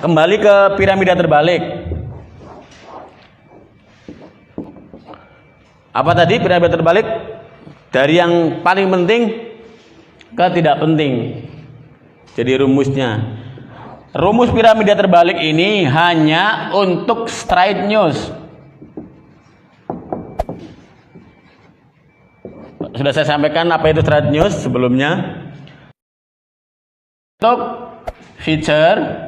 kembali ke piramida terbalik. Apa tadi piramida terbalik? Dari yang paling penting ke tidak penting. Jadi rumusnya, rumus piramida terbalik ini hanya untuk straight news. Sudah saya sampaikan apa itu straight news sebelumnya. Untuk feature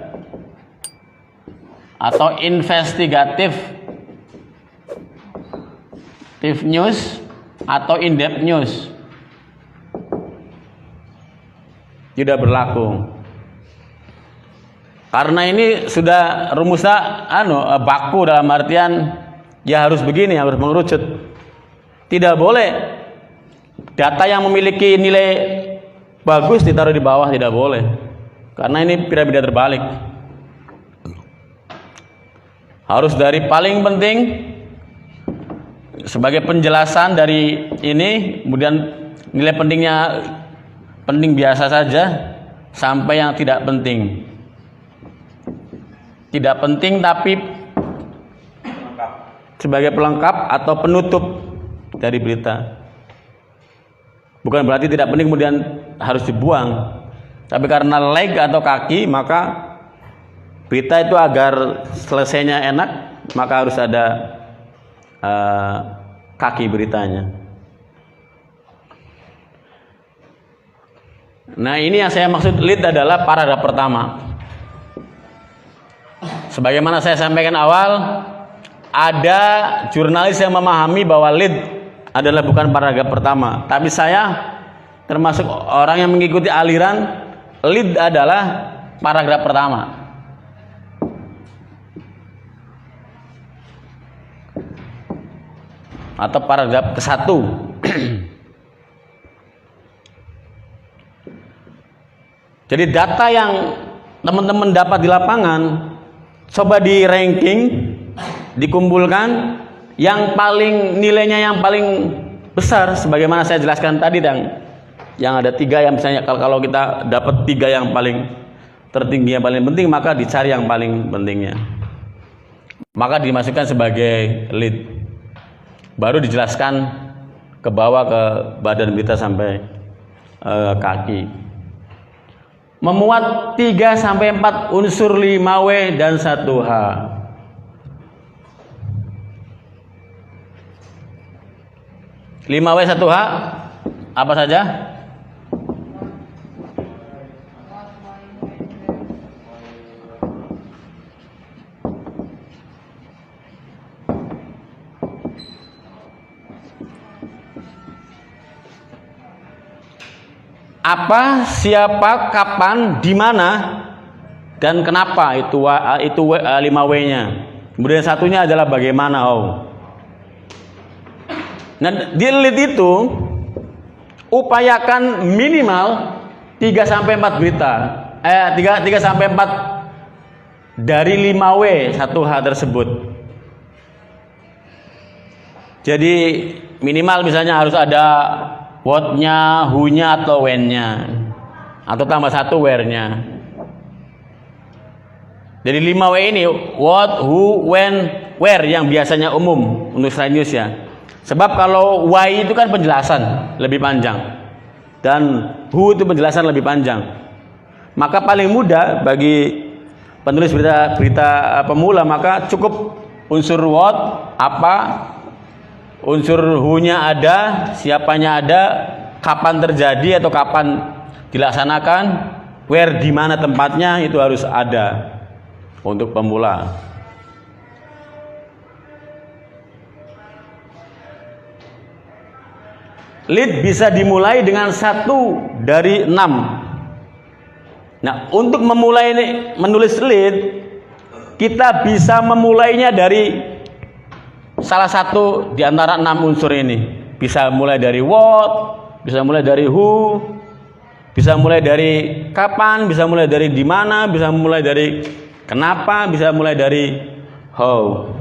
atau investigative news atau in-depth news tidak berlaku. Karena ini sudah rumusnya baku, dalam artian ya harus begini, harus mengerucut. Tidak boleh data yang memiliki nilai bagus ditaruh di bawah, tidak boleh. Karena ini piramida terbalik. Harus dari paling penting sebagai penjelasan dari ini, kemudian nilai pentingnya penting biasa saja sampai yang tidak penting. Tidak penting tapi sebagai pelengkap atau penutup dari berita. Bukan berarti tidak penting kemudian harus dibuang. Tapi karena leg atau kaki, maka berita itu agar selesainya enak, maka harus ada kaki beritanya. Nah, ini yang saya maksud lead adalah paragraf pertama. Sebagaimana saya sampaikan awal, ada jurnalis yang memahami bahwa lead adalah bukan paragraf pertama. Tapi saya termasuk orang yang mengikuti aliran lead adalah paragraf pertama. Atau paragraf ke-1. Jadi data yang teman-teman dapat di lapangan coba di ranking, dikumpulkan yang paling nilainya yang paling besar sebagaimana saya jelaskan tadi, dan yang ada 3 yang misalnya kalau kita dapat 3 yang paling tertinggi yang paling penting, maka dicari yang paling pentingnya. Maka dimasukkan sebagai lead. Baru dijelaskan ke bawah ke badan berita sampai kaki. Memuat 3-4 unsur 5W dan 1H. Lima W 1H apa saja? Apa, siapa, kapan, di mana, dan kenapa itu 5W-nya. Kemudian satunya adalah bagaimana. Nah, di lead itu upayakan minimal 3-4 berita. 3-4 dari 5W 1H tersebut. Jadi minimal misalnya harus ada what-nya, who-nya atau when-nya, atau tambah 1 where-nya. Jadi 5W ini what, who, when, where yang biasanya umum untuk slide news ya. Sebab kalau why itu kan penjelasan lebih panjang dan who itu penjelasan lebih panjang. Maka paling mudah bagi penulis berita pemula, maka cukup unsur what, apa, unsur who-nya ada, siapanya ada, kapan terjadi atau kapan dilaksanakan, where di mana tempatnya itu harus ada untuk pemula. Lead bisa dimulai dengan 1 dari 6. Nah, untuk memulai menulis lead, kita bisa memulainya dari salah satu di antara 6 unsur ini. Bisa mulai dari what, bisa mulai dari who, bisa mulai dari kapan, bisa mulai dari di mana, bisa mulai dari kenapa, bisa mulai dari how.